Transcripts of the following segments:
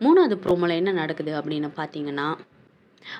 3வது ப்ரோமோல என்ன நடக்குது அப்படின்னு பார்த்தீங்கன்னா,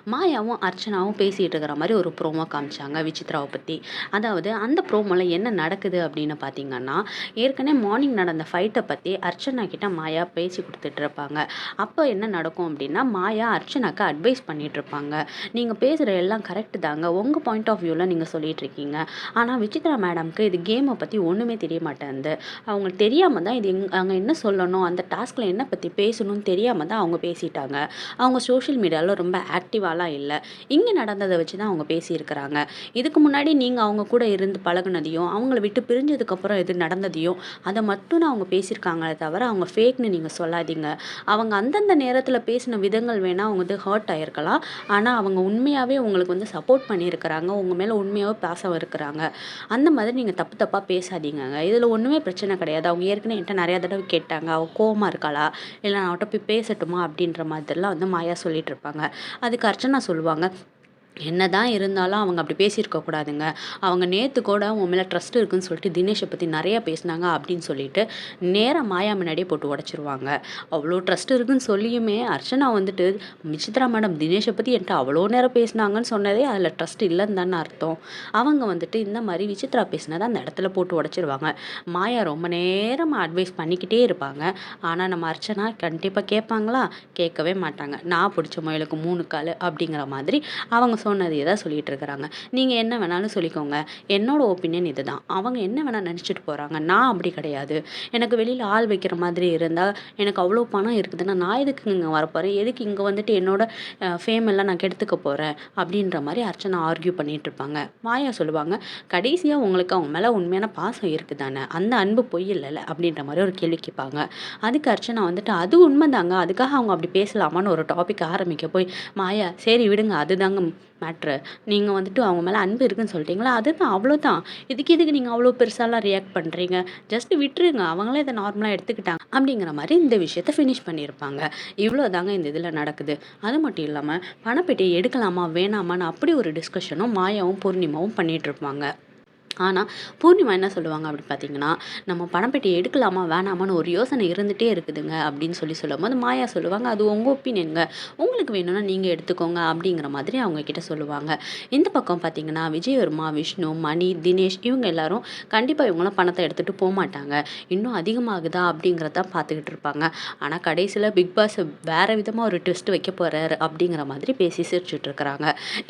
மாயாவும், அர்ச்சனாவும் பேசிட்டு இருக்கிற மாரி ஒரு ப்ரோமோ காமிச்சாங்க விசித்ராவ பத்தி. அதாவது அந்த ப்ரோமோல என்ன நடக்குது அப்படின்னு பார்த்தீங்கன்னா, ஏற்கனவே மார்னிங் நடந்த ஃபைட்ட பத்தி அர்ச்சனா கிட்ட மாயா பேசி குடுத்துட்டு இருப்பாங்க. அப்ப என்ன நடக்கும் அப்படின்னா, மாயா அர்ச்சனாக்கு அட்வைஸ் பண்ணிட்டு இருப்பாங்க. "நீங்க பேசுற எல்லாம் கரெக்ட் தாங்க. உங்க பாயிண்ட் ஆஃப் வியூல நீங்க சொல்லிட்டு இருக்கீங்க. ஆனா விசித்ரா மேடம்க்கு இது கேம பத்தி ஒண்ணுமே தெரிய மாட்டேன்து. அவங்களுக்கு தெரியாம தான் இது அங்க என்ன சொல்லணும், அந்த டாஸ்க்ல என்ன பத்தி பேசணும்னு தெரியாம தான் அவங்க பேசிட்டாங்க. அவங்க சோஷியல் மீடியால ரொம்ப ஆக்டிவாலாம் இல்ல. இங்க நடந்தத வச்சு தான் அவங்க பேசியிருக்கிறாங்க. இதுக்கு முன்னாடி நீங்க அவங்க கூட இருந்து பழகுனதையும், அவங்கள விட்டு பிரிஞ்சதுக்கப்புறம் எது நடந்ததையும், அத மட்டும் தான் அவங்க பேசியிருக்காங்களே தவிர, அவங்க ஃபேக்ன்னு நீங்க சொல்லாதீங்க. அவங்க அந்தந்த நேரத்தில பேசின விதங்கள் வேணா அவங்க வந்து ஹர்ட் ஆயிருக்கலாம். ஆனா, அவங்க உண்மையாவே உங்களுக்கு வந்து சப்போர்ட் பண்ணியிருக்கிறாங்க. உங்க மேல உண்மையாவே பாசம் இருக்கிறாங்க. அந்த மாதிரி நீங்க தப்பு தப்பா பேசாதீங்கங்க. இதுல ஒண்ணுமே பிரச்சனை கிடையாது. அவங்க ஏற்கனவே என்ட்ட நெறைய தடவ கேட்டாங்க. அவ கோவமா இருக்காளா? இல்ல நான் அவட்ட போய் பேசட்டுமா? அப்படின்ற மாதிரிலாம் வந்து மாயா சொல்லிட்டு இருப்பாங்க. அதுக்கு அர்ச்சனா சொல்லுவாங்க, என்னதான் இருந்தாலும் அவங்க அப்படி பேசியிருக்க கூடாதுங்க. அவங்க நேத்து கூட உன் மேல ட்ரஸ்ட் இருக்குன்னு சொல்லிட்டு தினேஷ பத்தி நெறைய பேசினாங்க அப்படின்னு சொல்லிட்டு, நேரா மாயா முன்னாடியே போட்டு உடைச்சுருவாங்க. அவ்ளோ ட்ரஸ்ட் இருக்குன்னு சொல்லியுமே அர்ச்சனா வந்துட்டு, "விசித்ரா மேடம் தினேஷ பத்தி என்ட்ட அவ்ளோ நேரம் பேசினாங்கன்னு சொன்னதே அதுல ட்ரஸ்ட் இல்லன்னு தான அர்த்தம்." அவங்க வந்துட்டு இந்த மாரி விசித்ரா பேசினத அந்த இடத்துல போட்டு உடைச்சுருவாங்க. மாயா ரொம்ப நேரமா அட்வைஸ் பண்ணிக்கிட்டே இருப்பாங்க. ஆனா நம்ம அர்ச்சனா கண்டிப்பா கேட்பாங்களா? கேட்கவே மாட்டாங்க. "நான் புடிச்ச முயலுக்கு 3 காலு" அப்படிங்கிற மாதிரி அவங்க சொன்னதையே தான் சொல்லிட்டு இருக்கிறாங்க. நீங்க என்ன வேணாலும் சொல்லிக்கோங்க. என்னோட ஒப்பீனியன் இதுதான். அவங்க என்ன வேணா நெனச்சுட்டு போறாங்க. நான் அப்படி கிடையாது. எனக்கு வெளியில ஆள் வைக்கிற மாதிரி இருந்தா, எனக்கு அவ்ளோ பணம் இருக்குதுன்னா, நான் எதுக்குங்க இங்க வரப்போறேன்? எதுக்கு இங்க வந்துட்டு என்னோட ஃபேம் எல்லாம் நான் கெடுத்துக்க போறேன்? அப்படின்ற மாரி அர்ச்சனா ஆர்க்யூ பண்ணிட்டு இருப்பாங்க. மாயா சொல்லுவாங்க, "கடைசியா உங்களுக்கு அவங்க மேல உண்மையான பாசம் இருக்கு தானே? அந்த அன்பு பொய் இல்லல்ல?" அப்படின்ற மாரி ஒரு கேள்வி கேட்பாங்க. அதுக்கு அர்ச்சனா வந்துட்டு, "அது உண்மைதாங்க. அதுக்காக அவங்க அப்படி பேசலாமான்னு" ஒரு டாபிக் ஆரம்பிக்க போய், மாயா, "சரி விடுங்க. அதுதாங்க மேட்ரு. நீங்க வந்துட்டு அவங்க மேல அன்பு இருக்குன்னு சொல்லிட்டீங்களா? அதுதான் அவ்வளோதான். இதுக்கு எதுக்கு நீங்க அவ்வளோ பெருசாலாம் ரியாக்ட் பண்றீங்க? ஜஸ்ட் விட்டுருங்க. அவங்களே இத நார்மலா எடுத்துக்கிட்டாங்க." அப்படிங்கிற மாரி இந்த விஷயத்த ஃபினிஷ் பண்ணியிருப்பாங்க. இவ்வளோதாங்க இந்த இதில நடக்குது. அது மட்டும் இல்லாம பணப்பெட்டிய எடுக்கலாமா? வேணாமான்னு அப்படி ஒரு டிஸ்கஷனும் மாயாவும், பூர்ணிமாவும் பண்ணிட்டு இருப்பாங்க. ஆனா, பூர்ணிமா என்ன சொல்லுவாங்க அப்படி பார்த்தீங்கன்னா, "நம்ம பணப்பெட்டிய எடுக்கலாமா? வேணாமான்னு ஒரு யோசனை இருந்துட்டே இருக்குதுங்க." அப்படின்னு சொல்லும்போது, மாயா சொல்லுவாங்க, "அது உங்க ஒப்பீனியன்ங்க. உங்களுக்கு வேணும்னா நீங்க எடுத்துக்கோங்க." அப்படிங்கிற மாதிரி அவங்க கிட்ட சொல்லுவாங்க. இந்த பக்கம் பார்த்தீங்கன்னா, விஜயவர்மா, விஷ்ணு, மணி, தினேஷ் இவங்க எல்லாரும் கண்டிப்பா இவங்கலாம் பணத்த எடுத்துட்டு போமாட்டாங்க. இன்னும் அதிகமாகுதா அப்படிங்கிறத தான் பார்த்துக்கிட்டு இருப்பாங்க. ஆனா, கடைசியில பிக் பாஸ் வேற விதமா ஒரு ட்விஸ்ட் வைக்க போறாரு அப்படிங்கிற மாதிரி பேசி சிரிச்சுட்டு இருக்கிறாங்க.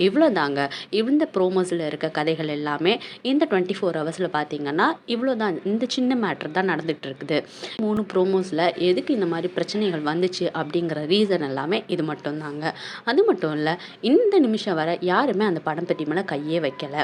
இவ்வளோதாங்க. இந்த ப்ரோமோஸ்ல இருக்க கதைகள் எல்லாமே இந்த 24 ஹவர்ஸ்ல பார்த்தீங்கன்னா, இவ்வளோதான். இந்த சின்ன மேட்டர் தான் நடந்துட்டு இருக்குது. 3 ப்ரோமோஸ்ல எதுக்கு இந்த மாரி பிரச்சனைகள் வந்துச்சு அப்படிங்கிற ரீசன் எல்லாமே இது மட்டும் தாங்க. அது மட்டும் இல்ல, இந்த நிமிஷம் வரை யாருமே அந்த படம் பெட்டி மேல கையே வைக்கல.